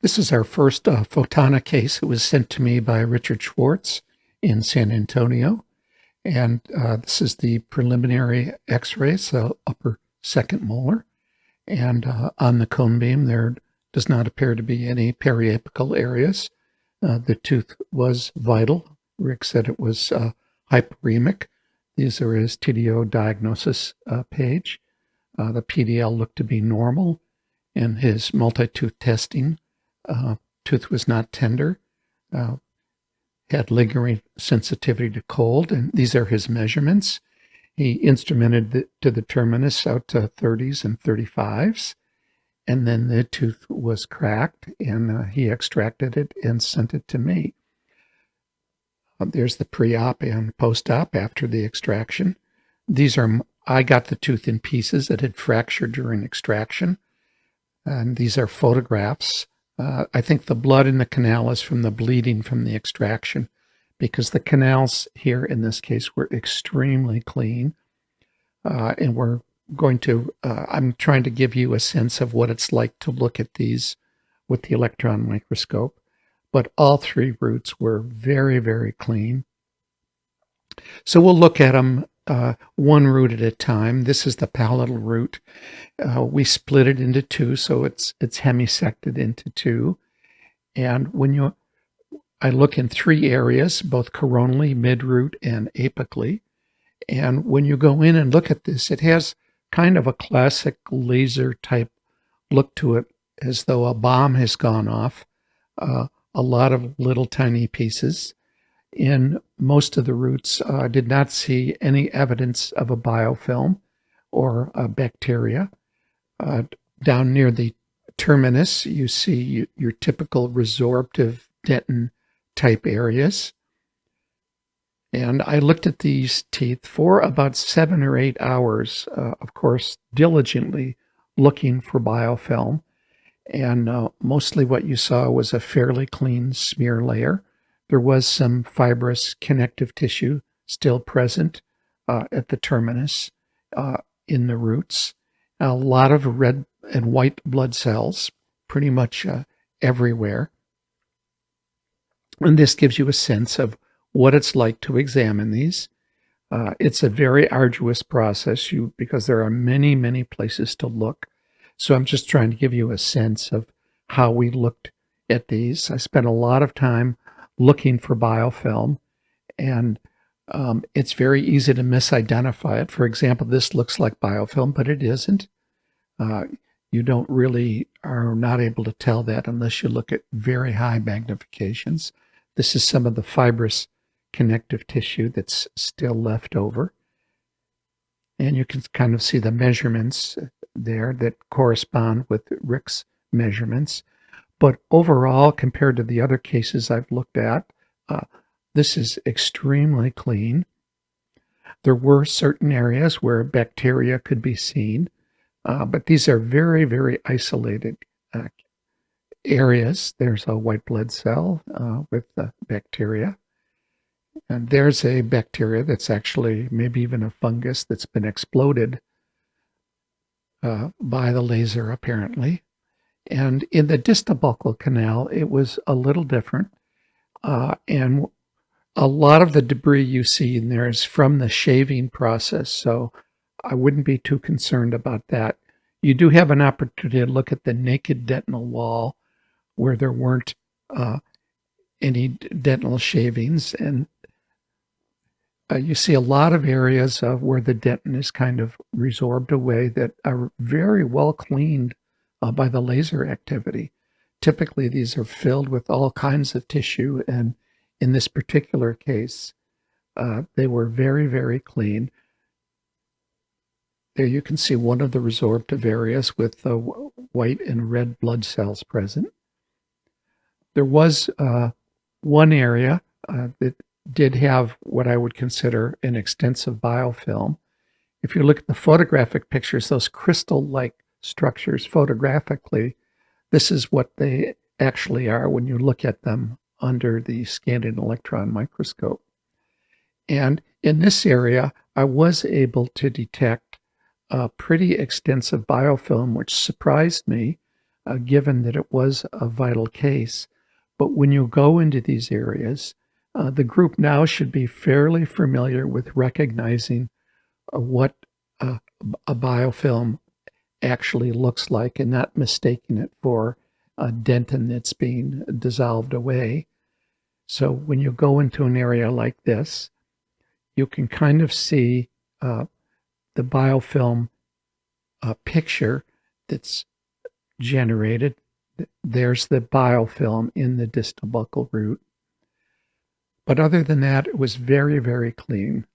This is our first Fotana case. It was sent to me by Richard Schwartz in San Antonio. And this is the preliminary x-ray, so upper second molar. And on the cone beam, there does not appear to be any periapical areas. The tooth was vital. Rick said it was hyperemic. These are his TDO diagnosis page. The PDL looked to be normal, and his multi-tooth testing, tooth was not tender, had lingering sensitivity to cold, and these are his measurements. He instrumented to the terminus out to 30s and 35s, and then the tooth was cracked, and he extracted it and sent it to me. There's the pre-op and post-op after the extraction. I got the tooth in pieces that had fractured during extraction, and these are photographs. I think the blood in the canal is from the bleeding from the extraction, because the canals here in this case were extremely clean. And we're going to, I'm trying to give you a sense of what it's like to look at these with the electron microscope. But all three roots were very, very clean. So we'll look at them one root at a time. This is the palatal root. We split it into two, so it's hemisected into two. And I look in three areas, both coronally, midroot, and apically. And when you go in and look at this, it has kind of a classic laser type look to it, as though a bomb has gone off. A lot of little tiny pieces. In most of the roots, I did not see any evidence of a biofilm or a bacteria. Down near the terminus, you see your typical resorptive dentin type areas. And I looked at these teeth for about 7 or 8 hours, of course, diligently looking for biofilm. And mostly what you saw was a fairly clean smear layer. There was some fibrous connective tissue still present at the terminus in the roots. A lot of red and white blood cells, pretty much everywhere. And this gives you a sense of what it's like to examine these. It's a very arduous process because there are many, many places to look. So I'm just trying to give you a sense of how we looked at these. I spent a lot of time looking for biofilm, and it's very easy to misidentify it. For example, this looks like biofilm, but it isn't. You are not able to tell that unless you look at very high magnifications. This is some of the fibrous connective tissue that's still left over. And you can kind of see the measurements there that correspond with Rick's measurements. But overall, compared to the other cases I've looked at, this is extremely clean. There were certain areas where bacteria could be seen, but these are very, very isolated areas. There's a white blood cell with bacteria. And there's a bacteria that's actually maybe even a fungus that's been exploded by the laser, apparently. And in the distal buccal canal, it was a little different. And a lot of the debris you see in there is from the shaving process, so I wouldn't be too concerned about that. You do have an opportunity to look at the naked dentinal wall where there weren't any dentinal shavings, and you see a lot of areas where the dentin is kind of resorbed away that are very well cleaned by the laser activity. Typically, these are filled with all kinds of tissue, and in this particular case, they were very, very clean. There you can see one of the resorptive areas with the white and red blood cells present. There was one area that did have what I would consider an extensive biofilm. If you look at the photographic pictures, those crystal-like structures photographically, this is what they actually are when you look at them under the scanning electron microscope. And in this area, I was able to detect a pretty extensive biofilm, which surprised me. given that it was a vital case. But when you go into these areas, the group now should be fairly familiar with recognizing what a biofilm actually looks like and not mistaking it for a dentin that's being dissolved away. So when you go into an area like this, you can kind of see the biofilm picture that's generated. There's the biofilm in the distal buccal root. But other than that, it was very, very clean.